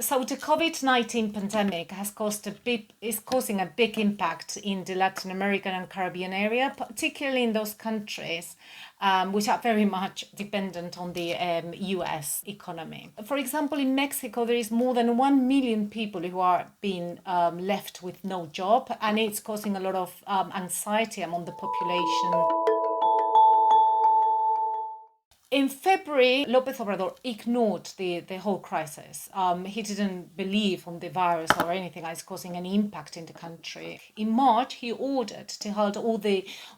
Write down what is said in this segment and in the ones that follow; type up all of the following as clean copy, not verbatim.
So the COVID-19 pandemic is causing a big impact in the Latin American and Caribbean area, particularly in those countries which are very much dependent on the US economy. For example, in Mexico, there is more than 1 million people who are being left with no job, and it's causing a lot of anxiety among the population. In February, López Obrador ignored the whole crisis. He didn't believe on the virus or anything else causing any impact in the country. In March, he ordered to halt all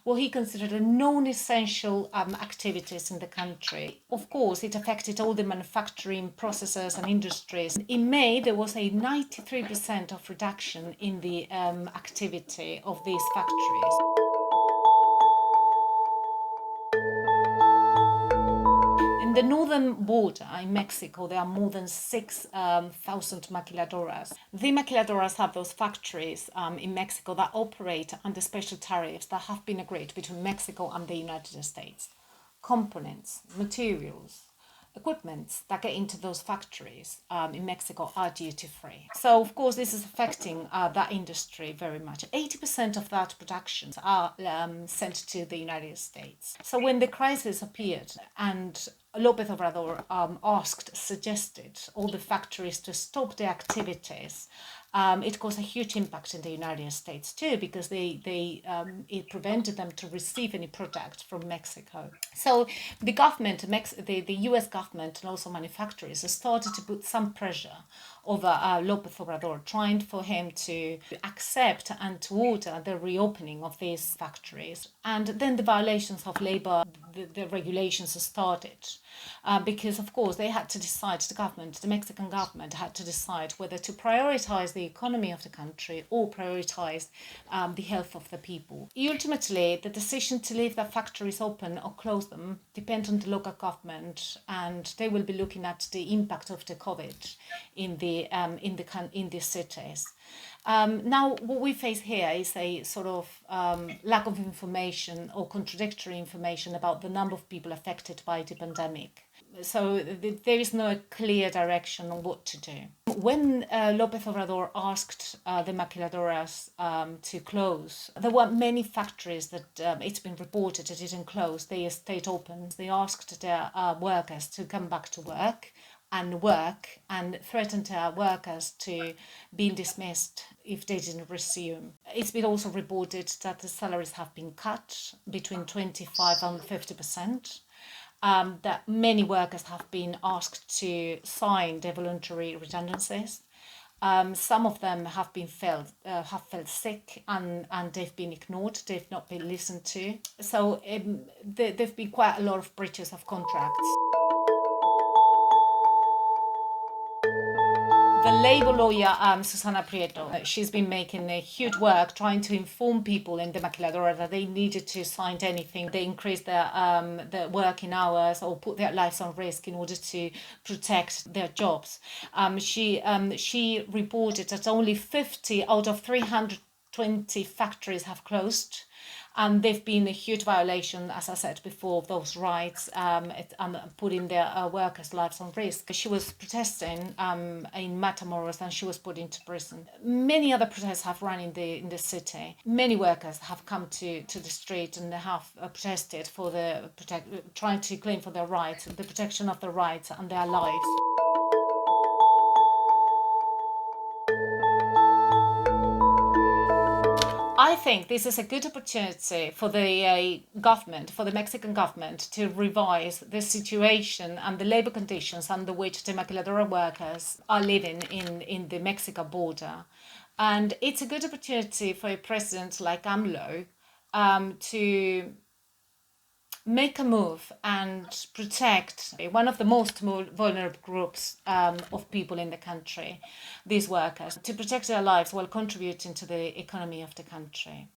what he considered a non-essential activities in the country. Of course, it affected all the manufacturing processes and industries. In May, there was a 93% of reduction in the activity of these factories. In the northern border in Mexico, there are more than 6,000 maquiladoras. The maquiladoras have those factories in Mexico that operate under special tariffs that have been agreed between Mexico and the United States. Components, materials, equipment that get into those factories in Mexico are duty-free. So, of course, this is affecting that industry very much. 80% of that production are sent to the United States. So when the crisis appeared and López Obrador suggested all the factories to stop their activities, it caused a huge impact in the United States too, because it prevented them to receive any product from Mexico. So the government, the US government and also manufacturers started to put some pressure over López Obrador, trying for him to accept and to order the reopening of these factories. And then the violations of labor, the regulations started. Because, of course, they had to decide, the Mexican government had to decide whether to prioritize the economy of the country or prioritize the health of the people. Ultimately, the decision to leave the factories open or close them depends on the local government, and they will be looking at the impact of the COVID in the cities. Now, what we face here is a sort of lack of information or contradictory information about the number of people affected by the pandemic. So there is no clear direction on what to do. When López Obrador asked the maquiladoras to close, there were many factories that it's been reported that didn't close. They stayed open. They asked their workers to come back to work and threatened their workers to be dismissed if they didn't resume. It's been also reported that the salaries have been cut between 25 and 50%. That many workers have been asked to sign their voluntary redundancies. Some of them have felt sick and they've been ignored. They've not been listened to. So there've been quite a lot of breaches of contracts. The labor lawyer, Susana Prieto, she's been making a huge work trying to inform people in the maquiladora that they needed to sign anything. They increase their working hours or put their lives on risk in order to protect their jobs. She reported that only 50 out of 320 factories have closed. And they've been a huge violation, as I said before, of those rights, putting their workers' lives on risk. She was protesting in Matamoros and she was put into prison. Many other protests have run in the city. Many workers have come to the street and they have protested for trying to claim for their rights, the protection of their rights and their lives. I think this is a good opportunity for the government, for the Mexican government, to revise the situation and the labor conditions under which the maquiladora workers are living in the Mexico border. And it's a good opportunity for a president like AMLO to make a move and protect one of the most vulnerable groups of people in the country, these workers, to protect their lives while contributing to the economy of the country.